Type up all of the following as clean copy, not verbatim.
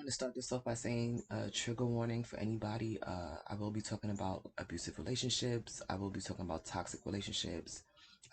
to start this off by saying trigger warning for anybody. I will be talking about abusive relationships. I will be talking about toxic relationships.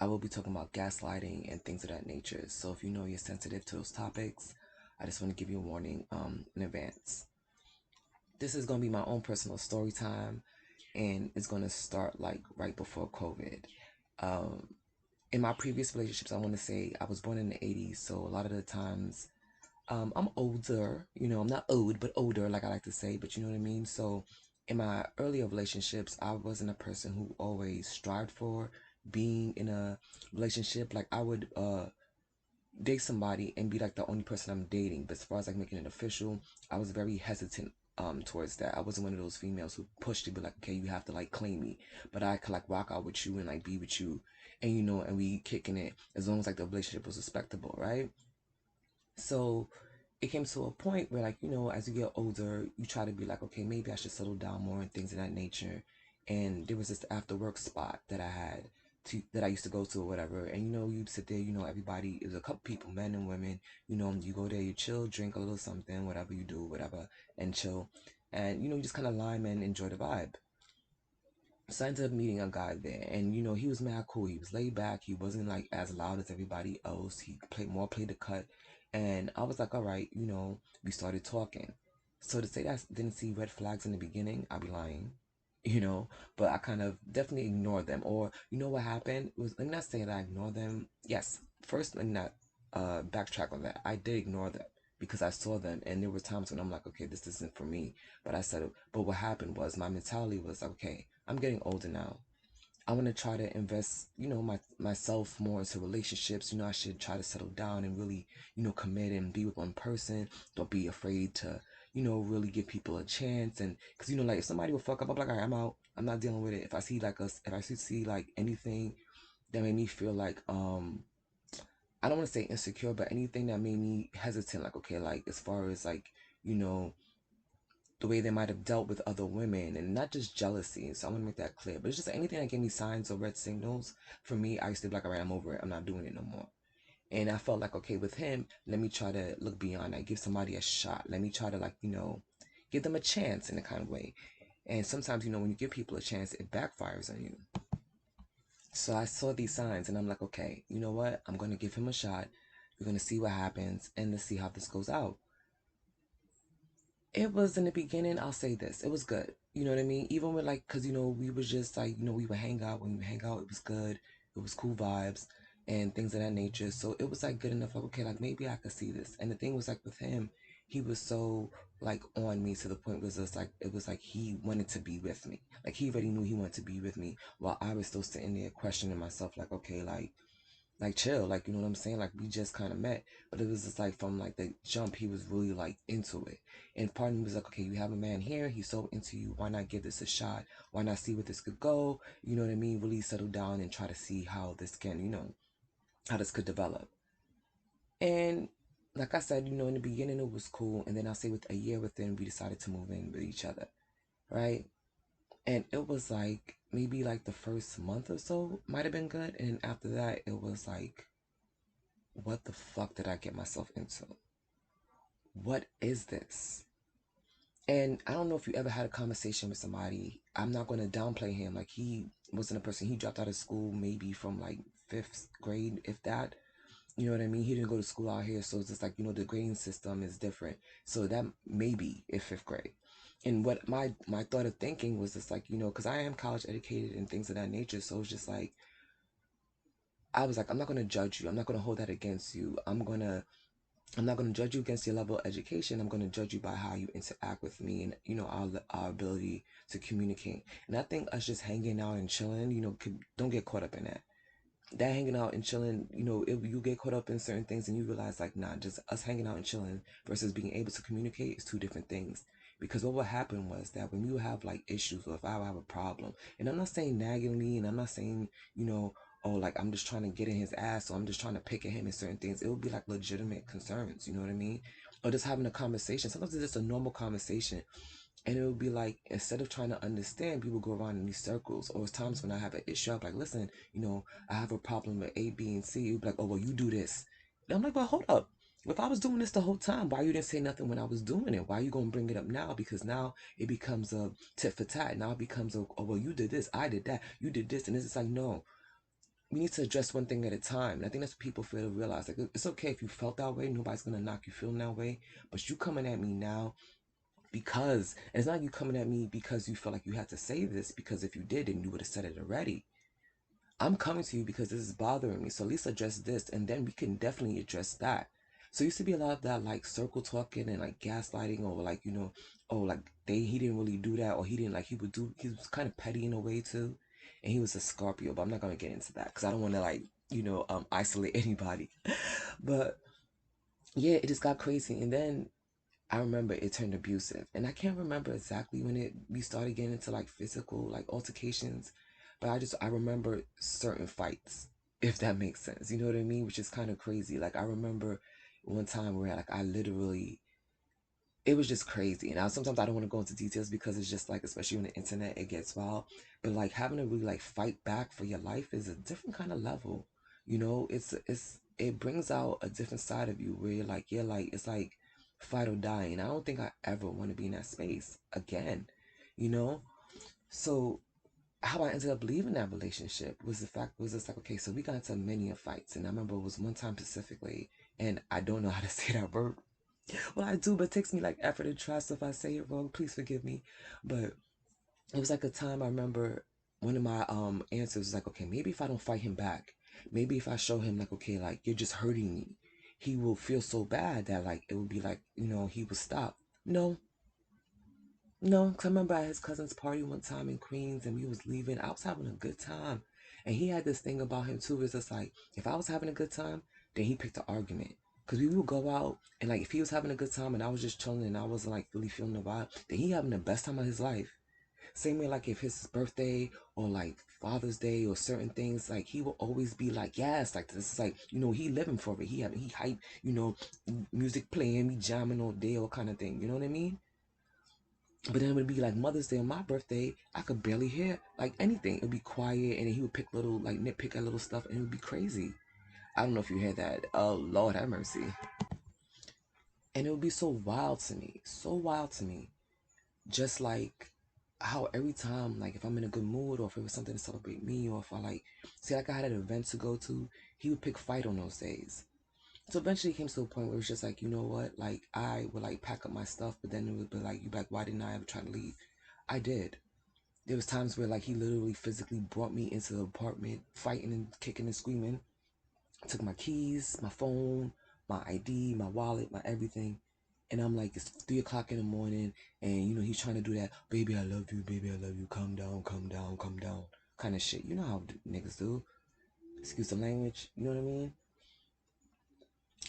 I will be talking about gaslighting and things of that nature. So if you know you're sensitive to those topics, I just want to give you a warning in advance. This is going to be my own personal story time, and it's going to start like right before COVID. Um, in my previous relationships, I want to say I was born in the 80s, so a lot of the times I'm older, I'm not old, but older, like I like to say, but you know what I mean? So in my earlier relationships, I wasn't a person who always strived for being in a relationship. Like I would date somebody and be like the only person I'm dating. But as far as like making it official, I was very hesitant towards that. I wasn't one of those females who pushed to be like, okay, you have to like claim me. But I could like rock out with you and like be with you and and we kicking it as long as like the relationship was respectable, right? So it came to a point where, like, as you get older, you try to be like, okay, maybe I should settle down more and things of that nature. And there was this after work spot that I had that I used to go to or whatever. And you'd sit there, everybody is a couple people, men and women, you go there, you chill, drink a little something, whatever you do, whatever, and chill. And you just kind of lime and enjoy the vibe. So I ended up meeting a guy there, and he was mad cool. He was laid back. He wasn't like as loud as everybody else. He played the cut, and I was like, all right, we started talking. So to say that I didn't see red flags in the beginning, I'd be lying, you know. But I kind of definitely ignored them. Or what happened was, let me not say that I ignored them. Yes, first let me not backtrack on that. I did ignore them because I saw them, and there were times when I'm like, okay, this isn't for me. But I said, but what happened was my mentality was like, okay, I'm getting older now. I want to try to invest, myself more into relationships. I should try to settle down and really, commit and be with one person. Don't be afraid to, really give people a chance. And because like if somebody will fuck up, I'm like, all right, I'm out. I'm not dealing with it. If I see like us, if I see like anything that made me feel like, I don't want to say insecure, but anything that made me hesitant, like okay, like as far as like, you know, the way they might have dealt with other women and not just jealousy. So I want to make that clear. But it's just anything that gave me signs or red signals. For me, I used to be like, all right, I'm over it. I'm not doing it no more. And I felt like, okay, with him, let me try to look beyond that. Give somebody a shot. Let me try to like, give them a chance in a kind of way. And sometimes, when you give people a chance, it backfires on you. So I saw these signs and I'm like, okay, you know what? I'm going to give him a shot. We're going to see what happens and let's see how this goes out. It was in the beginning, I'll say this, it was good. You know what I mean? Even with like, cause we was just like, we would hang out. When we hang out, it was good. It was cool vibes and things of that nature. So it was like good enough. Like, okay, like maybe I could see this. And the thing was like with him, he was so like on me to the point was just like it was like he wanted to be with me. Like he already knew he wanted to be with me, while I was still sitting there questioning myself. Like, okay, like chill, like what I'm saying, like we just kind of met, but it was just like from like the jump he was really like into it. And part of me was like, okay, you have a man here, he's so into you, why not give this a shot? Why not see where this could go? You know what I mean? Really settle down and try to see how this can, how this could develop. And like I said, in the beginning it was cool, and then I'll say with a year within, we decided to move in with each other, right? And it was like maybe like the first month or so might have been good, and after that it was like, what the fuck did I get myself into? What is this? And I don't know if you ever had a conversation with somebody. I'm not going to downplay him. Like, he wasn't a person, he dropped out of school maybe from like fifth grade, if that. You know what I mean? He didn't go to school out here. So it's just like, the grading system is different. So that maybe if fifth grade. And what my thought of thinking was just like, because I am college educated and things of that nature. So it's just like, I was like, I'm not going to judge you. I'm not going to hold that against you. I'm not going to judge you against your level of education. I'm going to judge you by how you interact with me and, our ability to communicate. And I think us just hanging out and chilling, don't get caught up in that. That hanging out and chilling, if you get caught up in certain things and you realize, like, nah, just us hanging out and chilling versus being able to communicate is two different things. Because what would happen was that when you have like issues, or if I have a problem, and I'm not saying naggingly, and I'm not saying, oh, like I'm just trying to get in his ass, or I'm just trying to pick at him in certain things. It would be like legitimate concerns, you know what I mean? Or just having a conversation. Sometimes it's just a normal conversation. And it would be like, instead of trying to understand, people go around in these circles. Or it's times when I have an issue, I'm like, listen, I have a problem with A, B, and C. You'd be like, oh, well, you do this. And I'm like, but hold up. If I was doing this the whole time, why you didn't say nothing when I was doing it? Why are you gonna bring it up now? Because now it becomes a tit for tat. Now it becomes a, oh well, you did this, I did that, you did this, and it's just like, no, we need to address one thing at a time. And I think that's what people fail to realize. Like, it's okay if you felt that way. Nobody's gonna knock you feeling that way. But you coming at me now because, and it's not you coming at me because you feel like you had to say this. Because if you did, then you would have said it already. I'm coming to you because this is bothering me. So at least address this, and then we can definitely address that. So it used to be a lot of that like circle talking and like gaslighting, or like, oh, like he didn't really do that, or he didn't, like, he was kind of petty in a way too. And he was a Scorpio, but I'm not gonna get into that because I don't want to, like, isolate anybody. But yeah, it just got crazy. And then I remember it turned abusive, and I can't remember exactly when we started getting into like physical like altercations, but I remember certain fights, if that makes sense. You know what I mean? Which is kind of crazy. Like I remember one time where like I literally, it was just crazy. And sometimes I don't want to go into details because it's just like, especially on the internet, it gets wild. But like having to really like fight back for your life is a different kind of level. It brings out a different side of you where you're like, it's like fight or die. And I don't think I ever want to be in that space again, you know? So how I ended up leaving that relationship was the fact was just like, okay, so we got into many of fights. And I remember it was one time specifically, and I don't know how to say that word. Well, I do, but it takes me like effort and trust. If I say it wrong, please forgive me. But it was like a time I remember one of my answers was like, okay, maybe if I don't fight him back, maybe if I show him like, okay, like you're just hurting me, he will feel so bad that like it would be like, he would stop. No, no, because I remember at his cousin's party one time in Queens and we was leaving. I was having a good time. And he had this thing about him too. It's just like, if I was having a good time, then he picked the argument. Because we would go out and like if he was having a good time and I was just chilling and I wasn't like really feeling the vibe, then he having the best time of his life. Same way like if his birthday or like Father's Day or certain things, like he will always be like, yes, like this is like, he living for it. He hype, music playing, me jamming all day, all kind of thing. You know what I mean? But then it would be like Mother's Day or my birthday, I could barely hear like anything. It would be quiet, and then he would pick little, like nitpick at little stuff, and it would be crazy. I don't know if you hear that. Oh, Lord have mercy. And it would be so wild to me. So wild to me. Just like how every time, like if I'm in a good mood or if it was something to celebrate me, or if I like, say like I had an event to go to, he would pick fight on those days. So eventually it came to a point where it was just like, you know what? Like I would like pack up my stuff, but then it would be like, you be like, why didn't I ever try to leave? I did. There was times where like he literally physically brought me into the apartment, fighting and kicking and screaming. Took my keys, my phone, my ID, my wallet, my everything. And I'm like, it's 3 o'clock in the morning, and he's trying to do that, baby, I love you, baby, I love you, calm down, calm down, calm down, kind of shit. You know how niggas do. Excuse the language, you know what I mean?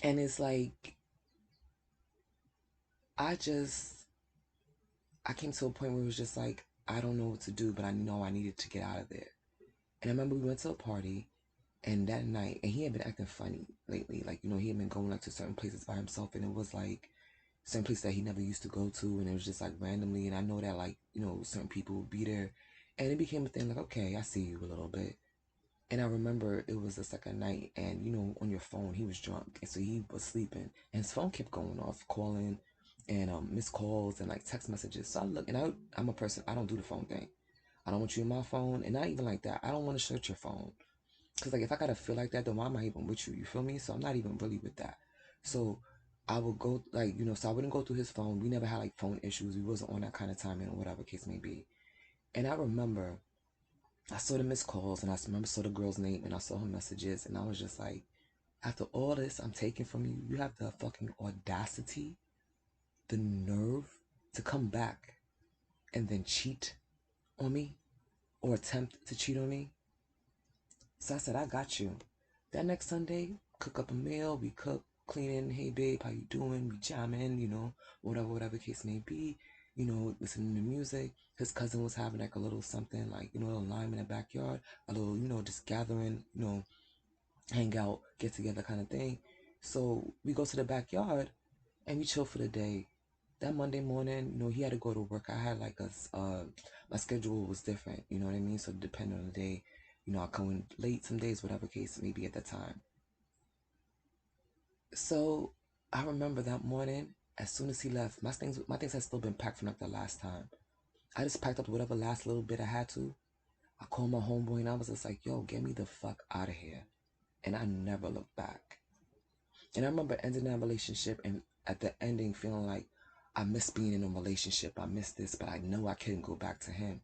And it's like, I just, I came to a point where it was just like, I don't know what to do, but I know I needed to get out of there. And I remember we went to a party, and that night, and he had been acting funny lately. Like, he had been going like to certain places by himself, and it was like certain places that he never used to go to, and it was just like randomly. And I know that like, certain people would be there. And it became a thing like, okay, I see you a little bit. And I remember it was the second night, and on your phone, he was drunk, and so he was sleeping, and his phone kept going off, calling, and missed calls and like text messages. So I look, and I'm a person, I don't do the phone thing. I don't want you in my phone, and not even like that. I don't want to search your phone. Cause like if I gotta feel like that, then why am I even with you? You feel me? So I'm not even really with that. So I would go like, so I wouldn't go through his phone. We never had like phone issues. We wasn't on that kind of timing or whatever case may be. And I remember I saw the missed calls, and I remember saw the girl's name, and I saw her messages, and I was just like, after all this I'm taking from you, you have the fucking audacity, the nerve to come back and then cheat on me or attempt to cheat on me. So I said, I got you. That next Sunday, cook up a meal, we cook, cleaning, hey babe, how you doing? We jamming, whatever case may be, listening to music. His cousin was having like a little something, like, a little lime in the backyard, a little, just gathering, hang out, get together kind of thing. So we go to the backyard and we chill for the day. That Monday morning, he had to go to work. I had like my schedule was different, you know what I mean? So depending on the day, I come in late some days, whatever case it may be at that time. So I remember that morning, as soon as he left, my things had still been packed from like the last time. I just packed up whatever last little bit I had to. I called my homeboy and I was just like, yo, get me the fuck out of here. And I never looked back. And I remember ending that relationship and at the ending feeling like I miss being in a relationship. I miss this, but I know I couldn't go back to him.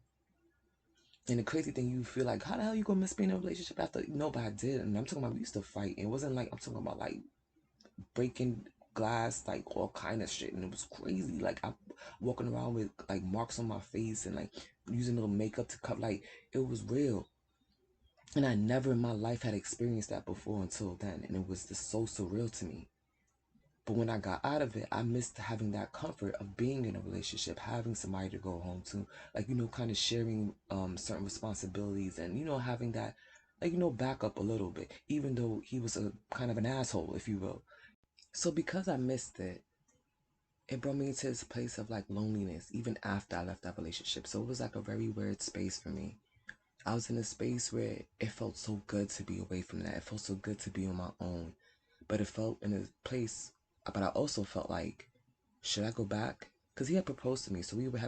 And the crazy thing, you feel like, how the hell you gonna miss being in a relationship after? No, but I did. And I'm talking about we used to fight. It wasn't like I'm talking about like breaking glass, like all kind of shit, and it was crazy. Like I'm walking around with like marks on my face and like using little makeup to cover. Like it was real, and I never in my life had experienced that before until then, and it was just so surreal to me. But when I got out of it, I missed having that comfort of being in a relationship, having somebody to go home to, like kind of sharing certain responsibilities, and having that back up a little bit, even though he was a kind of an asshole, if you will. So because I missed it, it brought me to this place of like loneliness even after I left that relationship. So it was like a very weird space for me. I was in a space where it felt so good to be away from that. It felt so good to be on my own. But it felt in a place, but I also felt like, should I go back? Because he had proposed to me. So we were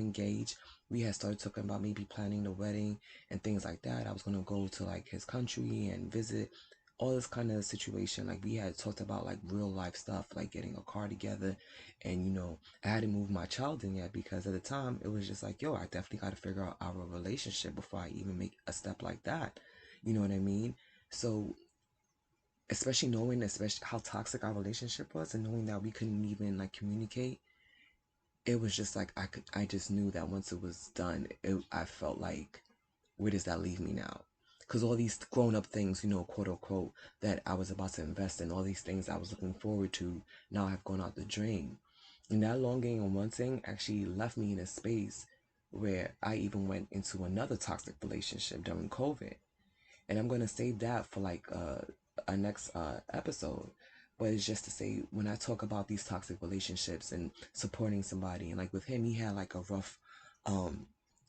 engaged. We had started talking about maybe planning the wedding and things like that. I was going to go to like his country and visit all this kind of situation. Like we had talked about like real life stuff, like getting a car together. And I hadn't moved my child in yet because at the time it was just like, yo, I definitely got to figure out our relationship before I even make a step like that. You know what I mean? So especially knowing especially how toxic our relationship was and knowing that we couldn't even like communicate, it was just like I just knew that once it was done, I felt like, where does that leave me now? Because all these grown-up things, quote unquote, that I was about to invest in, all these things I was looking forward to, now have gone out the drain. And that longing and wanting actually left me in a space where I even went into another toxic relationship during COVID. And I'm gonna save that for like a next episode. But it's just to say, when I talk about these toxic relationships and supporting somebody, and like with him, he had like a rough um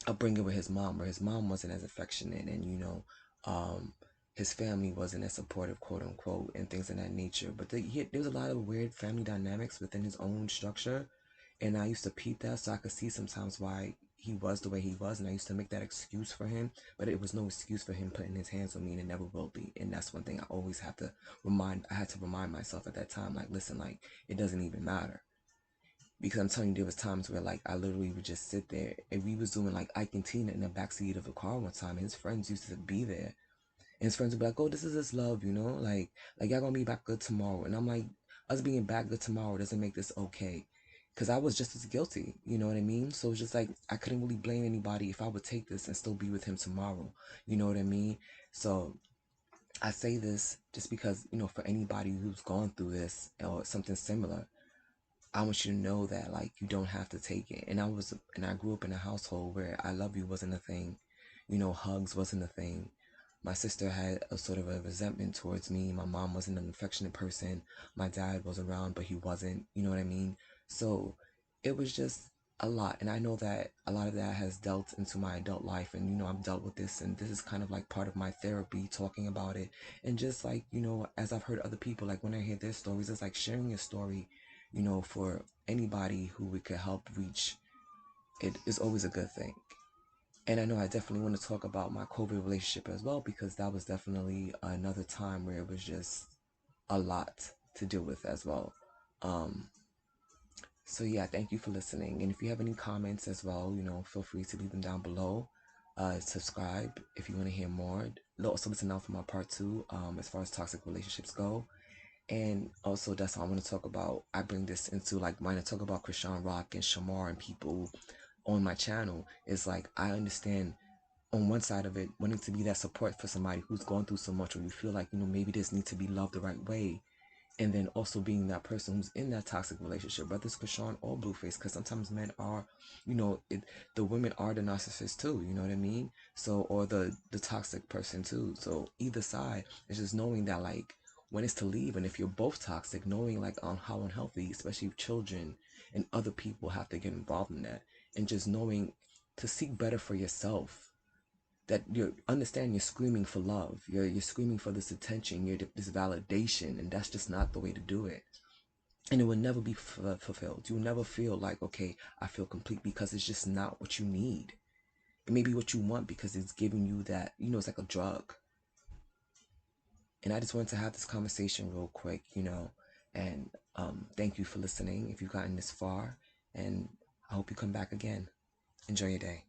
upbringing with his mom, where his mom wasn't as affectionate, and um his family wasn't as supportive, quote unquote, and things of that nature. But there was a lot of weird family dynamics within his own structure, and I used to peep that, so I could see sometimes why he was the way he was, and I used to make that excuse for him, but it was no excuse for him putting his hands on me, and it never will be. And that's one thing I always have to I had to remind myself at that time, like, listen, like, it doesn't even matter. Because I'm telling you, there was times where like I literally would just sit there, and we was doing like Ike and Tina in the backseat of a car one time, and his friends used to be there, and his friends would be like, "Oh, this is his love, like y'all gonna be back good tomorrow." And I'm like, us being back good tomorrow doesn't make this okay, because I was just as guilty. You know what I mean? So it's just like I couldn't really blame anybody if I would take this and still be with him tomorrow. You know what I mean? So I say this just because for anybody who's gone through this or something similar, I want you to know that like you don't have to take it. And I grew up in a household where I love you wasn't a thing. Hugs wasn't a thing. My sister had a sort of a resentment towards me. My mom wasn't an affectionate person. My dad was around, but he wasn't. You know what I mean? So it was just a lot. And I know that a lot of that has dealt into my adult life. And, I've dealt with this. And this is kind of like part of my therapy, talking about it. And just like, as I've heard other people, like when I hear their stories, it's like sharing your story, for anybody who we could help reach. It is always a good thing. And I know I definitely want to talk about my COVID relationship as well, because that was definitely another time where it was just a lot to deal with as well. Um, so yeah, thank you for listening. And if you have any comments as well, feel free to leave them down below. Subscribe if you want to hear more. Also listen out for my part two, as far as toxic relationships go. And also that's how I want to talk about. I bring this into like when I talk about Krishan Rock and Shamar and people on my channel. It's like I understand on one side of it wanting to be that support for somebody who's going through so much, or you feel like maybe this needs to be loved the right way, and then also being that person who's in that toxic relationship, whether it's Krishan or Blueface, because sometimes men are, the women are the narcissist too, you know what I mean? So, or the toxic person too. So either side is just knowing that like when it's to leave, and if you're both toxic, knowing like on how unhealthy, especially children and other people have to get involved in that, and just knowing to seek better for yourself, that you understand you're screaming for love, you're screaming for this attention, this validation, and that's just not the way to do it. And it will never be fulfilled. You'll never feel like, okay, I feel complete, because it's just not what you need. It may be what you want because it's giving you that, it's like a drug. And I just wanted to have this conversation real quick, and thank you for listening if you've gotten this far. And I hope you come back again. Enjoy your day.